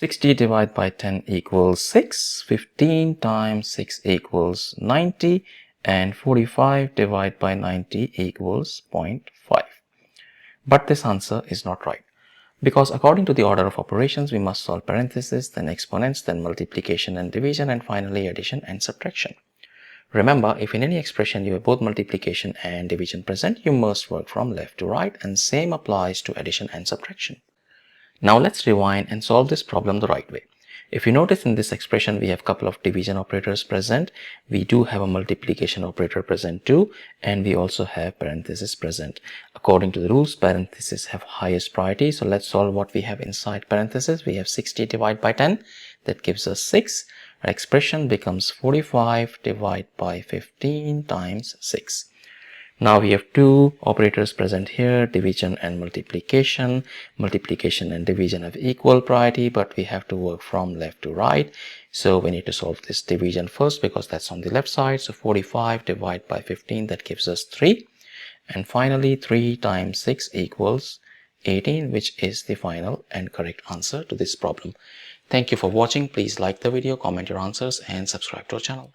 60 divided by 10 equals 6, 15 times 6 equals 90, and 45 divided by 90 equals 0.5. But this answer is not right, because according to the order of operations, we must solve parentheses, then exponents, then multiplication and division, and finally addition and subtraction. Remember, if in any expression you have both multiplication and division present, you must work from left to right, and same applies to addition and subtraction. Now let's rewind and solve this problem the right way. If you notice, in this expression we have a couple of division operators present, we do have a multiplication operator present too, and we also have parentheses present. According to the rules, parentheses have highest priority, so let's solve what we have inside parentheses. We have 60 divided by 10, that gives us 6. Our expression becomes 45 divided by 15 times 6. Now we have two operators present here, division and multiplication. Multiplication and division have equal priority, but we have to work from left to right. So we need to solve this division first because that's on the left side. So 45 divided by 15, that gives us 3. And finally 3 times 6 equals 18, which is the final and correct answer to this problem. Thank you for watching. Please like the video, comment your answers, and subscribe to our channel.